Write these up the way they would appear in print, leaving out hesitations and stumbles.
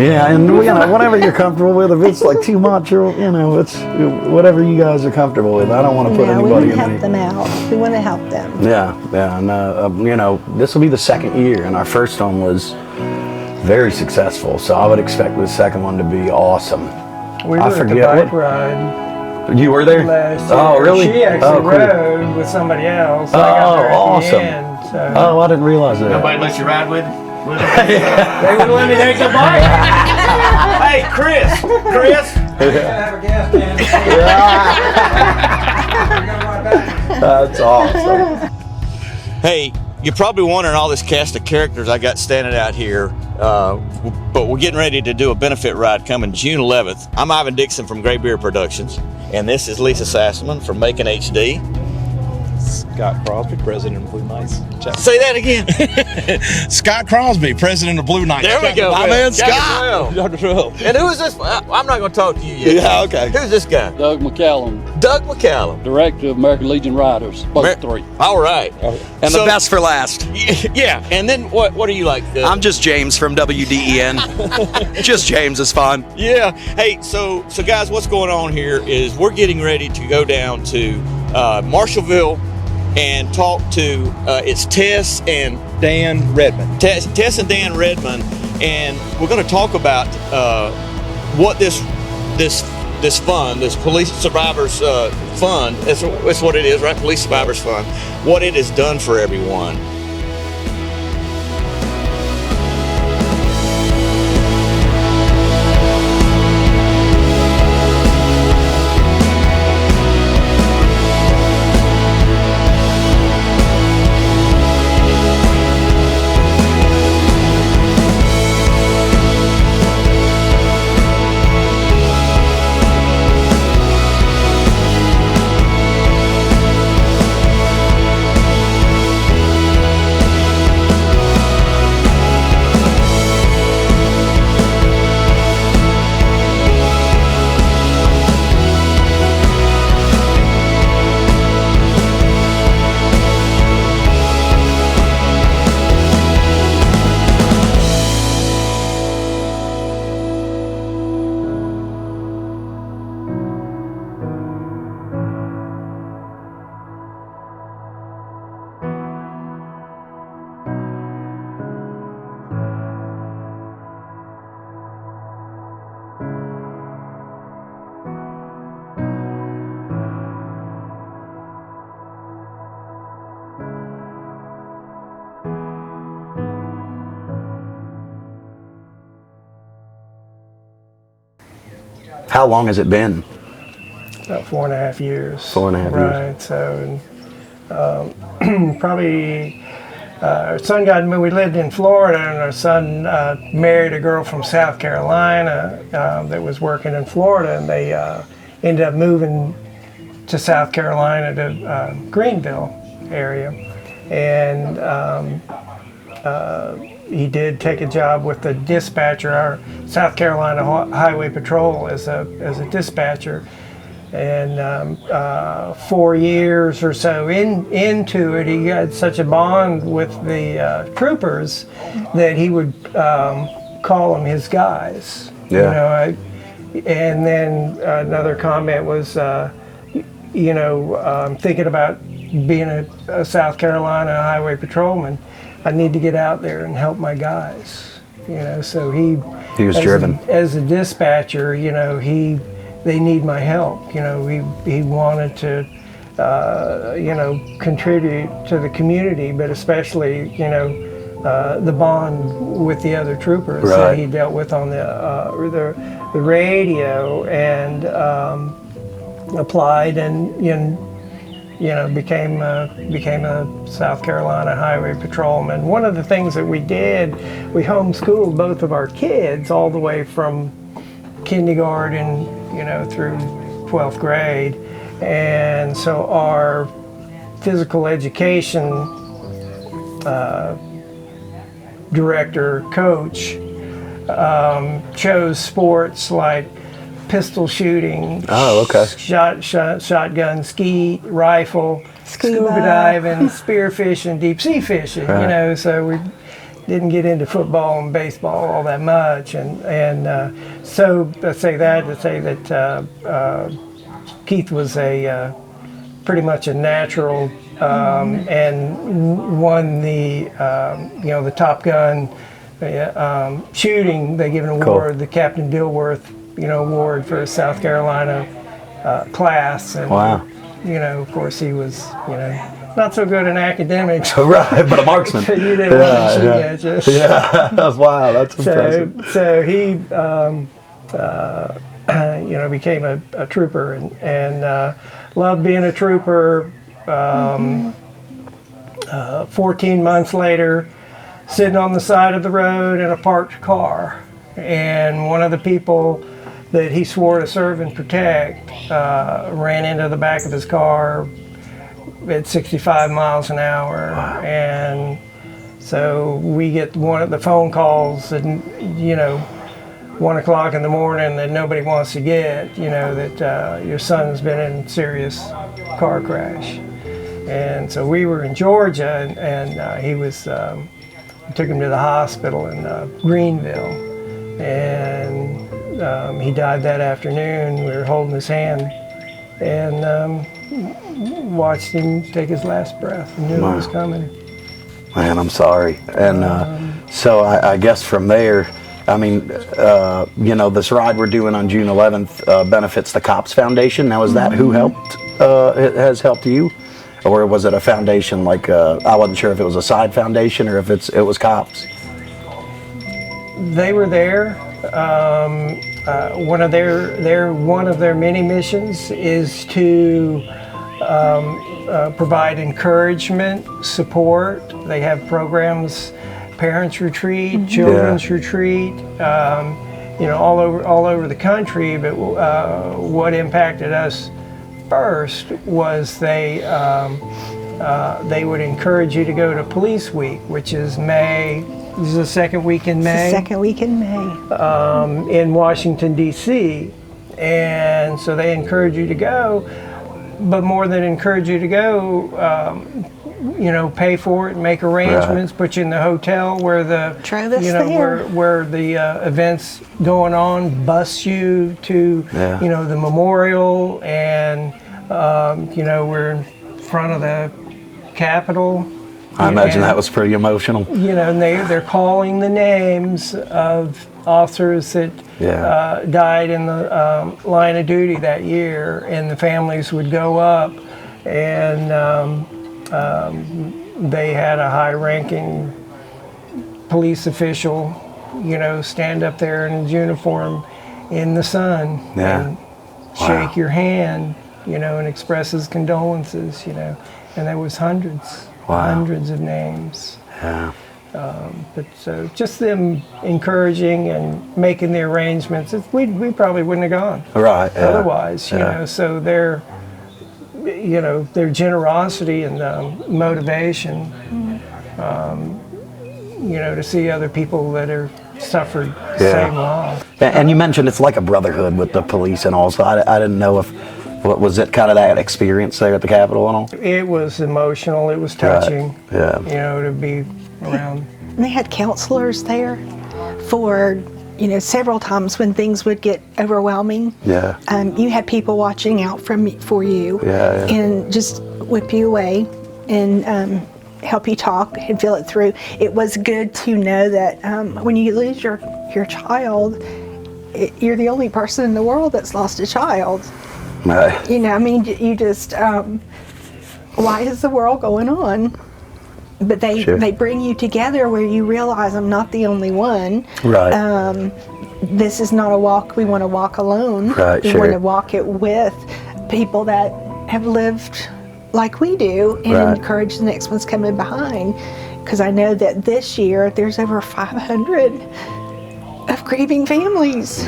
Yeah, and whatever you're comfortable with. If it's like too much, or it's whatever you guys are comfortable with. I don't want to put we anybody want to in help any. them out. We want to help them. Yeah, and this will be the second year, and our first one was very successful. So I would expect the second one to be awesome. We were at the bike ride. You were there? Last year. Oh, really? She actually cool. rode with somebody else. I got there at awesome. the end, so. Oh, I didn't realize that. Nobody lets you ride with? They would let me take the bike. Hey, Chris! Have a gas can. That's awesome. Hey, you're probably wondering all this cast of characters I got standing out here, but we're getting ready to do a benefit ride coming June 11th. I'm Ivan Dixon from Great Beer Productions, and this is Lisa Sassaman from Macon HD. Scott Crosby, president of Blue Knights. Say that again. Scott Crosby, president of Blue Knights. There we go. My man, Scott. Dr. And who is this? I'm not going to talk to you yet. Yeah, okay. Who's this guy? Doug McCallum, Doug McCallum. director of American Legion Riders, both three. All right. And the best for last. Yeah. And then what are you like? I'm just James from WDEN. Just James is fun. Yeah. Hey, so guys, what's going on here is we're getting ready to go down to Marshallville and talk to it's Tess and Dan Redmond. Tess and Dan Redmond, and we're going to talk about what this fund, this Police Survivors Fund, it's what it is, right? Police Survivors Fund, what it has done for everyone. How long has it been? About 4.5 years. 4.5 years. Right. So, probably our son we lived in Florida, and our son married a girl from South Carolina that was working in Florida, and they ended up moving to South Carolina to Greenville area, and he did take a job with the dispatcher, our South Carolina Highway Patrol, as a dispatcher. And 4 years or so into it, he got such a bond with the troopers that he would call them his guys. Yeah. And then another comment was, thinking about being a South Carolina Highway Patrolman. I need to get out there and help my guys. So he was driven. As a dispatcher, they need my help. He wanted to, contribute to the community, but especially, the bond with the other troopers that he dealt with on the radio, and applied and became a South Carolina Highway Patrolman. One of the things that we did, we homeschooled both of our kids all the way from kindergarten, through 12th grade. And so our physical education director, coach, chose sports like pistol shooting, shotgun, skeet, rifle, scuba diving, spearfishing, deep sea fishing. So we didn't get into football and baseball all that much, and so I say that to say that Keith was a pretty much a natural, and won the the Top Gun shooting. They give an award, the Captain Dilworth award for South Carolina class, and Wow. of course he was not so good in academics. Right, but a marksman. You didn't want to shoot at you. Yeah, that's wow. That's impressive. So he, became a trooper and loved being a trooper. 14 months later, sitting on the side of the road in a parked car, and one of the people that he swore to serve and protect ran into the back of his car at 65 miles an hour. Wow. And so we get one of the phone calls at 1 o'clock in the morning that nobody wants to get, that your son's been in a serious car crash. And so we were in Georgia, and he was, took him to the hospital in Greenville, and he died that afternoon. We were holding his hand and watched him take his last breath and knew it was coming. Man, I'm sorry. And so I guess from there, I mean, this ride we're doing on June 11th benefits the COPS Foundation. Now, is that who helped? It has helped you, or was it a foundation like? I wasn't sure if it was a side foundation or if it was COPS. They were there. One of their many missions is to provide encouragement, support. They have programs, parents retreat, children's retreat, all over the country. But what impacted us first was they would encourage you to go to Police Week, which is May. This is the second week in May. It's the second week in May. In Washington, D.C. And so they encourage you to go, but more than encourage you to go, pay for it, make arrangements, put you in the hotel where the Drove us there. where the events going on, bus you to the memorial, and we're in front of the Capitol. I imagine that was pretty emotional. And they're calling the names of officers that died in the line of duty that year, and the families would go up, and they had a high-ranking police official, stand up there in his uniform in the sun and shake your hand, and express his condolences, and there was hundreds of names. Yeah. But so just them encouraging and making the arrangements, we probably wouldn't have gone. Right. Yeah. Otherwise, so their generosity and motivation, to see other people that are suffered the same loss. And you mentioned it's like a brotherhood with the police and all, so I didn't know was it kind of that experience there at the Capitol and all? It was emotional, it was touching, Right. to be around. And they had counselors there for, several times when things would get overwhelming. Yeah. You had people watching out for you Yeah. and just whip you away and help you talk and feel it through. It was good to know that when you lose your child, you're the only person in the world that's lost a child. Right. You just, why is the world going on? But they bring you together where you realize I'm not the only one. Right. This is not a walk we want to walk alone. Right, we want to walk it with people that have lived like we do and encourage the next one's coming behind. Because I know that this year there's over 500 of grieving families.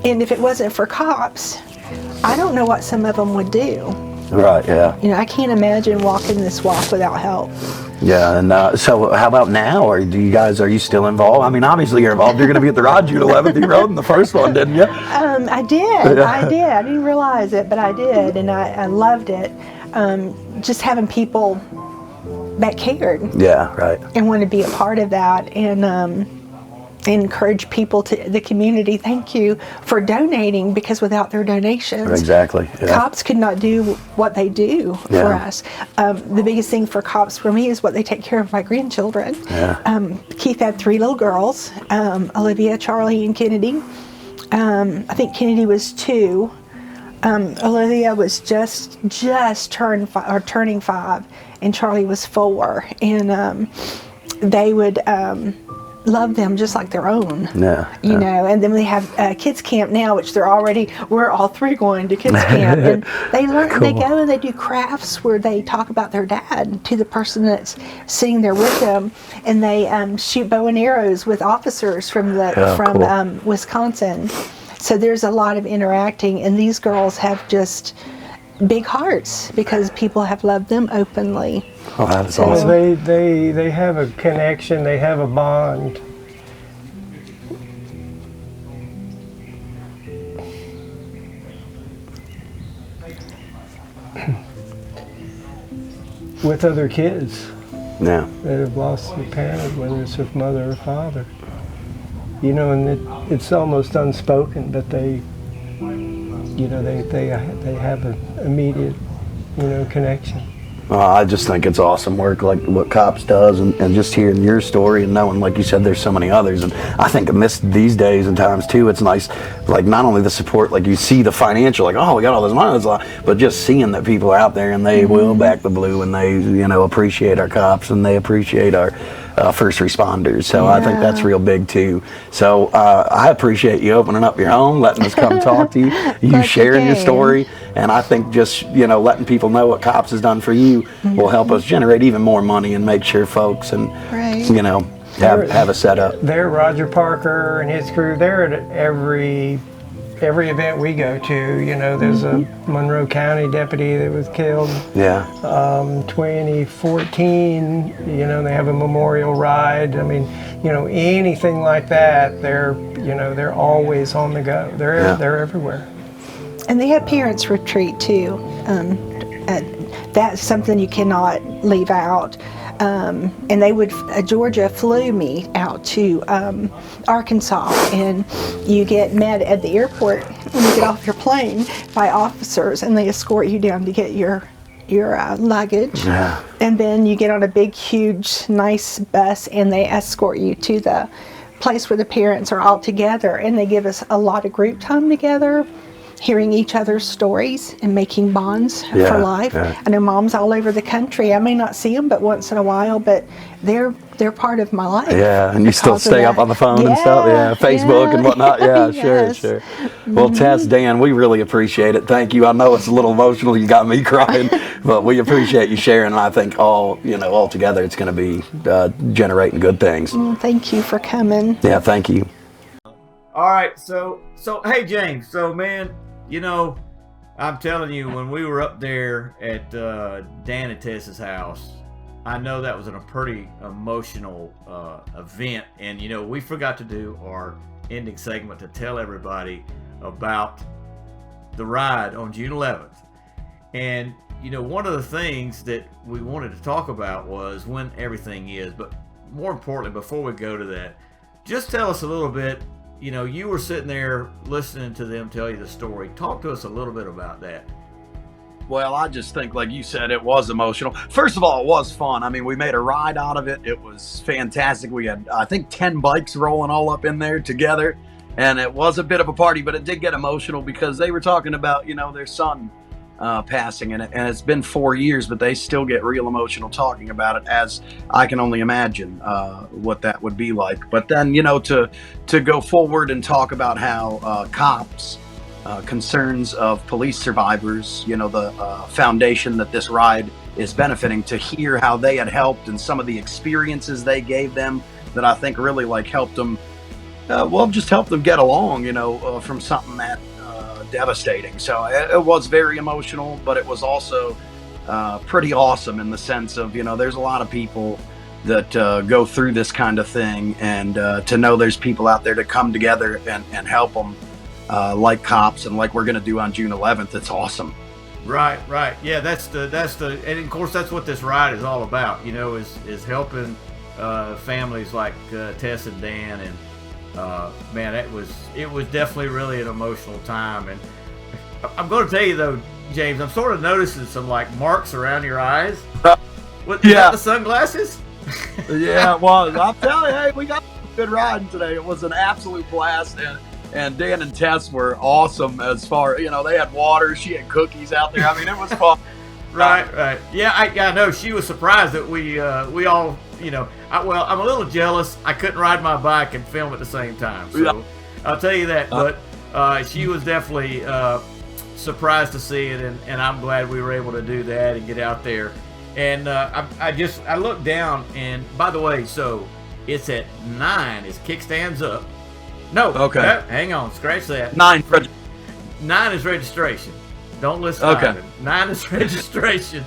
And if it wasn't for COPS, I don't know what some of them would do. Right, yeah. I can't imagine walking this walk without help. Yeah, and so how about now? Or are you still involved? I mean, obviously you're involved. You're going to be at the ride June 11th. You rode in the first one, didn't you? I did. I didn't realize it, but I did, and I loved it. Just having people that cared Yeah, right. and want to be a part of that, and encourage people to the community. Thank you for donating, because without their donations, Exactly. Yeah. cops could not do what they do for Yeah. us. The biggest thing for cops for me is what they take care of my grandchildren. Yeah. Keith had 3 little girls, Olivia, Charlie, and Kennedy. I think Kennedy was 2. Olivia was just turning 5, and Charlie was 4. And they would love them just like their own. Yeah. You know, and then we have kids camp now, which we're all 3 going to kids camp, and they learn. They go and they do crafts where they talk about their dad to the person that's sitting there with them, and they shoot bow and arrows with officers from cool. Wisconsin. So there's a lot of interacting, and these girls have just big hearts because people have loved them openly. Oh, that is So- awesome. They have a connection. They have a bond. With other kids Yeah. that have lost a parent, whether it's a mother or father. You know, and it's almost unspoken, but they have an immediate, connection. I just think it's awesome work, like what Cops does, and just hearing your story and knowing, like you said, there's so many others. And I think in these days and times too, it's nice, like not only the support, like you see the financial, like, oh, we got all this money, but just seeing that people are out there and they will back the blue, and they, appreciate our cops, and they appreciate our first responders. So I think that's real big too. So I appreciate you opening up your home, letting us come talk to you, you sharing your story. And I think just, letting people know what Cops has done for you will help us generate even more money and make sure folks and, Right. have a setup. They're Roger Parker and his crew. They're at every event we go to. There's a Monroe County deputy that was killed. Yeah. 2014. They have a memorial ride. I mean, anything like that. They're always on the go. They're everywhere. And they have parents retreat too. That's something you cannot leave out. And they would, Georgia flew me out to Arkansas, and you get met at the airport when you get off your plane by officers, and they escort you down to get your luggage. Yeah. And then you get on a big, huge, nice bus, and they escort you to the place where the parents are all together, and they give us a lot of group time together, hearing each other's stories and making bonds Yeah, for life. yeah. I know moms all over the country. I may not see them but once in a while, but they're part of my life. Yeah, and you still because of stay up that. on the phone and stuff. Yeah, Facebook and whatnot. Yeah, Yes. sure. Well, Tess, Dan, we really appreciate it. Thank you. I know it's a little emotional. You got me crying, but we appreciate you sharing. And I think all together, it's going to be generating good things. Thank you for coming. Yeah, thank you. All right, so hey James, so man, I'm telling you, when we were up there at Dan and Tess's house, I know that was a pretty emotional event, and we forgot to do our ending segment to tell everybody about the ride on June 11th. And one of the things that we wanted to talk about was when everything is, but more importantly, before we go to that, just tell us a little bit. You were sitting there listening to them tell you the story. Talk to us a little bit about that. Well, I just think, like you said, it was emotional. First of all, it was fun. I mean, we made a ride out of it. It was fantastic. We had, I think, 10 bikes rolling all up in there together. And it was a bit of a party, but it did get emotional because they were talking about, their son passing. And it's been 4 years, but they still get real emotional talking about it, as I can only imagine what that would be like. But then, to go forward and talk about how cops, concerns of police survivors, the foundation that this ride is benefiting, to hear how they had helped and some of the experiences they gave them that I think really helped them, just help them get along, from something that devastating. So it was very emotional, but it was also pretty awesome in the sense of, there's a lot of people that go through this kind of thing, and to know there's people out there to come together and help them, like cops and like we're going to do on June 11th. It's awesome. Right, right. Yeah, that's the, and of course that's what this ride is all about. You know, is helping families like Tess and Dan, and man, it was definitely really an emotional time. And I'm going to tell you though, James, I'm sort of noticing some like marks around your eyes. What? Is that the sunglasses? Yeah, it was. I'm telling you, hey, we got good riding today. It was an absolute blast, and Dan and Tess were awesome. As far, you know, they had water, she had cookies out there. I mean, it was fun. Right. Yeah, I know. She was surprised that we all, you know. Well, I'm a little jealous. I couldn't ride my bike and film at the same time. So Yeah. I'll tell you that. But she was definitely surprised to see it, and I'm glad we were able to do that and get out there. And I looked down, and by the way, so it's at 9 as kickstands up. No. Okay. No, hang on. Scratch that. 9. 9 is registration. Don't listen to Okay. Ivan. 9 is registration.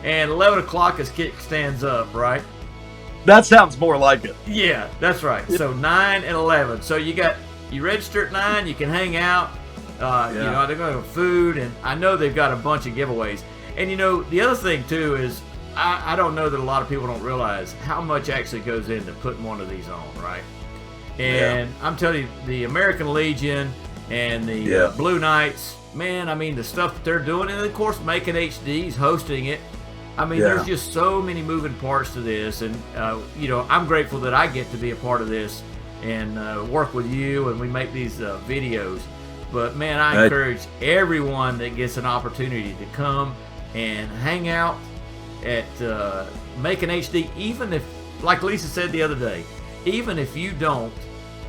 And 11 o'clock is kickstands up, right? That sounds more like it. Yeah, that's right. So 9 and 11. So you register at 9, you can hang out. You know, they're going to have food, and I know they've got a bunch of giveaways. And you know, the other thing too is I don't know that a lot of people don't realize how much actually goes into putting one of these on, right? And I'm telling you, the American Legion and the Blue Knights, man, I mean, the stuff that they're doing, and of course, Making HD's hosting it. I mean, there's just so many moving parts to this, and you know, I'm grateful that I get to be a part of this and work with you, and we make these videos. But man, I encourage everyone that gets an opportunity to come and hang out at Making HD, even if, like Lisa said the other day, even if you don't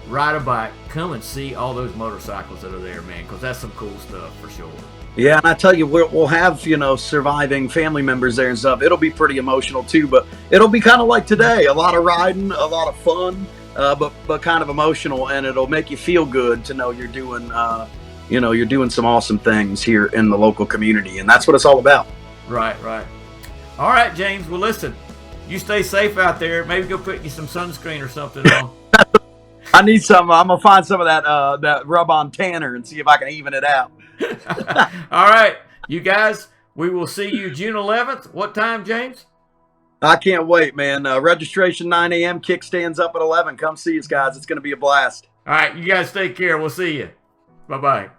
ride a bike, come and see all those motorcycles that are there, man, because that's some cool stuff for sure. Yeah, and I tell you, we'll have, you know, surviving family members there and stuff. It'll be pretty emotional too, but it'll be kind of like today, a lot of riding, a lot of fun, but kind of emotional, and it'll make you feel good to know you're doing, you know, you're doing some awesome things here in the local community, and that's what it's all about. Right. All right, James. Well, listen, you stay safe out there. Maybe go put you some sunscreen or something on. I need some. I'm gonna find some of that rub-on tanner and see if I can even it out. All right, you guys. We will see you June 11th. What time, James? I can't wait, man. Registration 9 a.m. Kickstands up at 11. Come see us, guys. It's gonna be a blast. All right, you guys take care. We'll see you. Bye-bye.